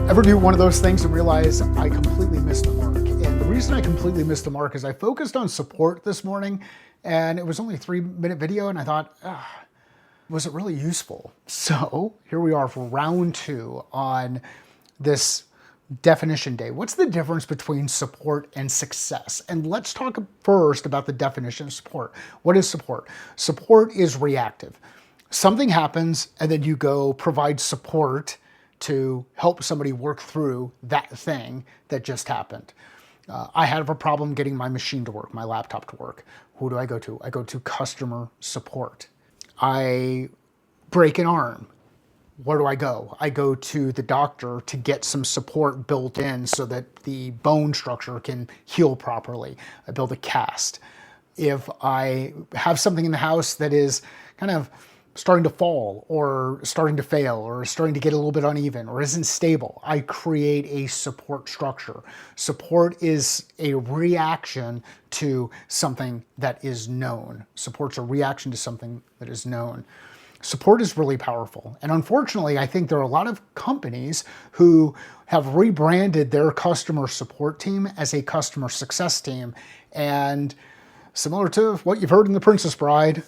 Ever do one of those things and realize I completely missed the mark? And the reason I completely missed the mark is I focused on support this morning, and it was only a 3-minute video, and I thought, was it really useful? So here we are for round 2 on this definition day. What's the difference between support and success? And let's talk first about the definition of support. What is support? Support is reactive. Something happens and then you go provide support to help somebody work through that thing that just happened. I have a problem getting my machine to work, my laptop to work. Who do I go to? I go to customer support. I break an arm. Where do I go? I go to the doctor to get some support built in so that the bone structure can heal properly. I build a cast. If I have something in the house that is kind of starting to fall or starting to fail or starting to get a little bit uneven or isn't stable, I create a support structure. Support is a reaction to something that is known. Support's a reaction to something that is known. Support is really powerful. And unfortunately, I think there are a lot of companies who have rebranded their customer support team as a customer success team. And similar to what you've heard in The Princess Bride,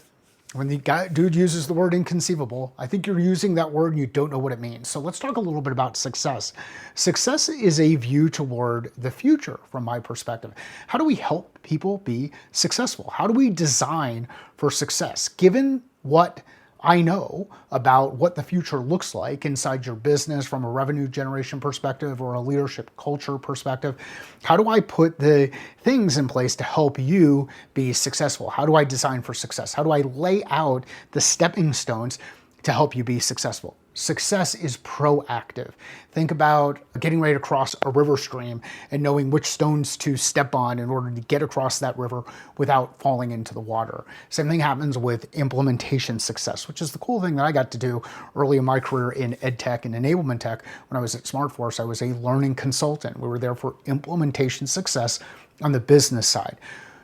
when the dude uses the word inconceivable, I think you're using that word and you don't know what it means. So let's talk a little bit about success. Success is a view toward the future from my perspective. How do we help people be successful? How do we design for success? Given what I know about what the future looks like inside your business from a revenue generation perspective or a leadership culture perspective, how do I put the things in place to help you be successful? How do I design for success? How do I lay out the stepping stones to help you be successful? Success is proactive. Think about getting ready to cross a river stream and knowing which stones to step on in order to get across that river without falling into the water. Same thing happens with implementation success, which is the cool thing that I got to do early in my career in ed tech and enablement tech. When I was at SmartForce, I was a learning consultant. We were there for implementation success on the business side.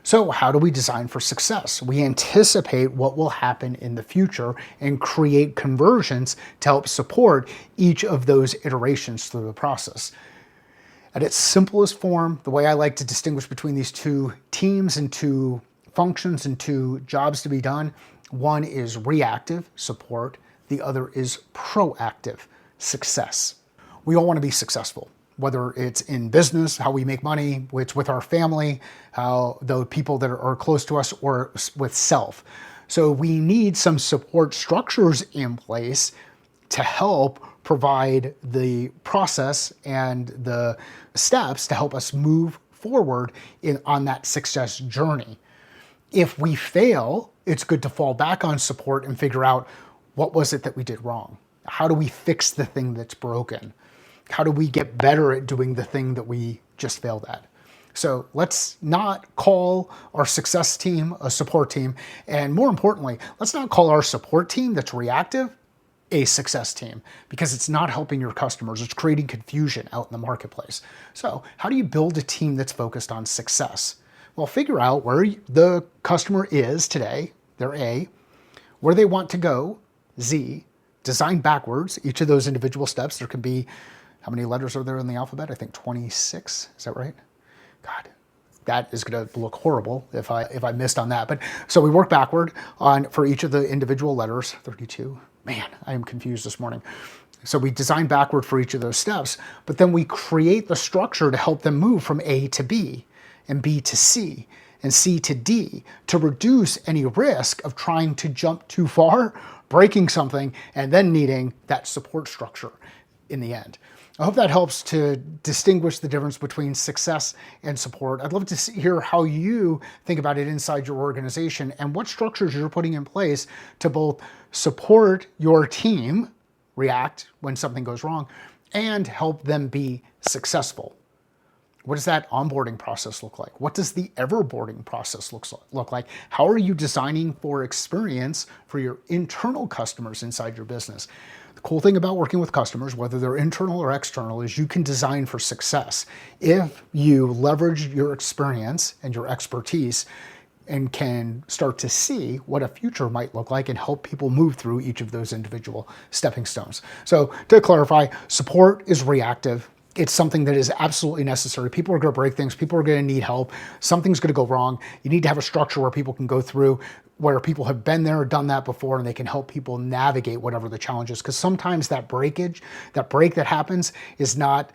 So how do we design for success? We anticipate what will happen in the future and create conversions to help support each of those iterations through the process. At its simplest form, the way I like to distinguish between these two teams and two functions and two jobs to be done, one is reactive support, the other is proactive success. We all want to be successful. Whether it's in business, how we make money, it's with our family, how the people that are close to us, or with self. So we need some support structures in place to help provide the process and the steps to help us move forward on that success journey. If we fail, it's good to fall back on support and figure out what was it that we did wrong? How do we fix the thing that's broken? How do we get better at doing the thing that we just failed at? So let's not call our success team a support team. And more importantly, let's not call our support team that's reactive a success team, because it's not helping your customers. It's creating confusion out in the marketplace. So how do you build a team that's focused on success? Well, figure out where the customer is today, they're A, where they want to go, Z, design backwards each of those individual steps. There can be, how many letters are there in the alphabet? I think 26, is that right? God, that is gonna look horrible if I missed on that. But so we work backward for each of the individual letters, 32. Man, I am confused this morning. So we design backward for each of those steps, but then we create the structure to help them move from A to B and B to C and C to D to reduce any risk of trying to jump too far, breaking something, and then needing that support structure in the end. I hope that helps to distinguish the difference between success and support. I'd love to hear how you think about it inside your organization and what structures you're putting in place to both support your team, react when something goes wrong, and help them be successful. What does that onboarding process look like? What does the everboarding process look like? How are you designing for experience for your internal customers inside your business? The cool thing about working with customers, whether they're internal or external, is you can design for success. If you leverage your experience and your expertise and can start to see what a future might look like and help people move through each of those individual stepping stones. So to clarify, support is reactive. It's something that is absolutely necessary. People are going to break things. People are going to need help. Something's going to go wrong. You need to have a structure where people can go through, where people have been there, done that before, and they can help people navigate whatever the challenge is. Because sometimes that break that happens is not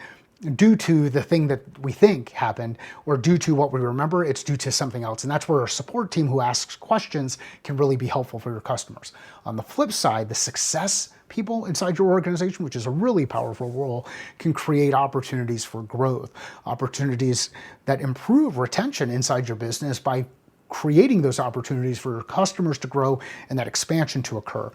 due to the thing that we think happened or due to what we remember. It's due to something else. And that's where a support team who asks questions can really be helpful for your customers. On the flip side, the success people inside your organization, which is a really powerful role, can create opportunities for growth, opportunities that improve retention inside your business by creating those opportunities for your customers to grow and that expansion to occur.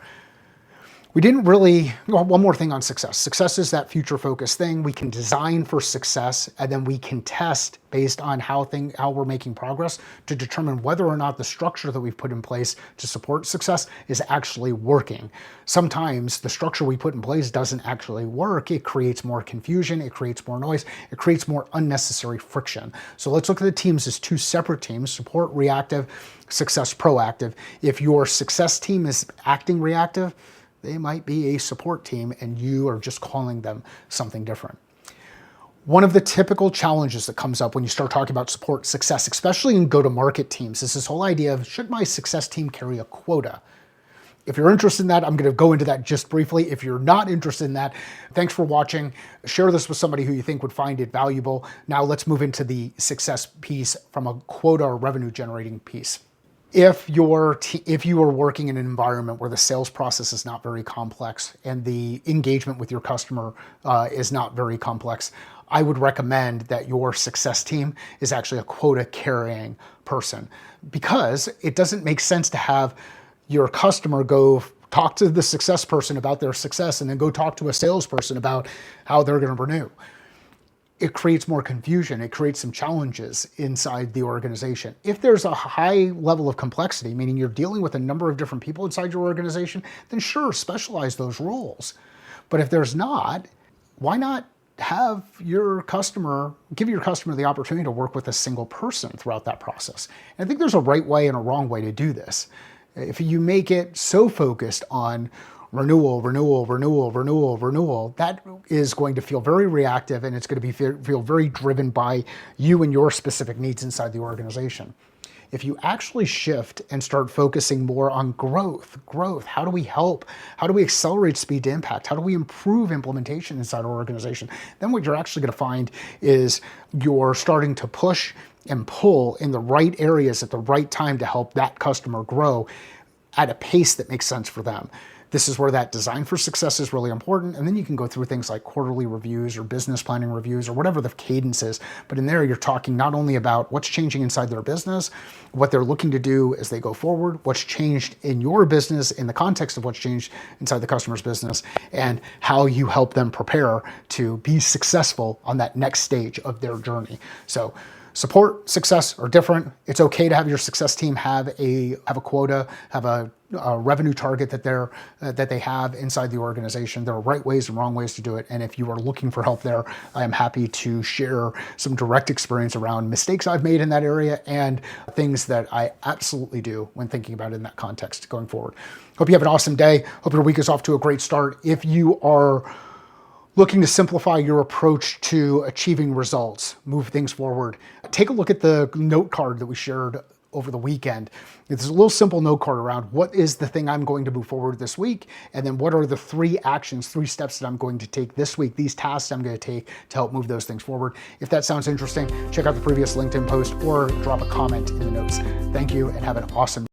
We didn't really, well, one more thing on success. Success is that future focused thing. We can design for success and then we can test based on how we're making progress to determine whether or not the structure that we've put in place to support success is actually working. Sometimes the structure we put in place doesn't actually work. It creates more confusion, it creates more noise, it creates more unnecessary friction. So let's look at the teams as two separate teams: support reactive, success proactive. If your success team is acting reactive, they might be a support team and you are just calling them something different. One of the typical challenges that comes up when you start talking about support success, especially in go-to-market teams, is this whole idea of, should my success team carry a quota? If you're interested in that, I'm going to go into that just briefly. If you're not interested in that, thanks for watching. Share this with somebody who you think would find it valuable. Now let's move into the success piece from a quota or revenue generating piece. If you are working in an environment where the sales process is not very complex and the engagement with your customer is not very complex, I would recommend that your success team is actually a quota carrying person, because it doesn't make sense to have your customer go talk to the success person about their success and then go talk to a salesperson about how they're going to renew. It creates more confusion. It creates some challenges inside the organization. If there's a high level of complexity, meaning you're dealing with a number of different people inside your organization, then sure, specialize those roles. But if there's not, why not have your customer, give your customer the opportunity to work with a single person throughout that process? And I think there's a right way and a wrong way to do this. If you make it so focused on renewal, that is going to feel very reactive, and it's going to feel very driven by you and your specific needs inside the organization. If you actually shift and start focusing more on growth, how do we help? How do we accelerate speed to impact? How do we improve implementation inside our organization? Then what you're actually going to find is you're starting to push and pull in the right areas at the right time to help that customer grow at a pace that makes sense for them. This is where that design for success is really important. And then you can go through things like quarterly reviews or business planning reviews or whatever the cadence is. But in there, you're talking not only about what's changing inside their business, what they're looking to do as they go forward, what's changed in your business in the context of what's changed inside the customer's business, and how you help them prepare to be successful on that next stage of their journey. So support, success are different. It's okay to have your success team have a quota, have a revenue target that they have inside the organization. There are right ways and wrong ways to do it. And if you are looking for help there, I am happy to share some direct experience around mistakes I've made in that area and things that I absolutely do when thinking about it in that context going forward. Hope you have an awesome day. Hope your week is off to a great start. If you are looking to simplify your approach to achieving results, move things forward, take a look at the note card that we shared over the weekend. It's a little simple note card around what is the thing I'm going to move forward this week, and then what are the 3 steps that I'm going to take this week, these tasks I'm going to take to help move those things forward. If that sounds interesting, check out the previous LinkedIn post or drop a comment in the notes. Thank you and have an awesome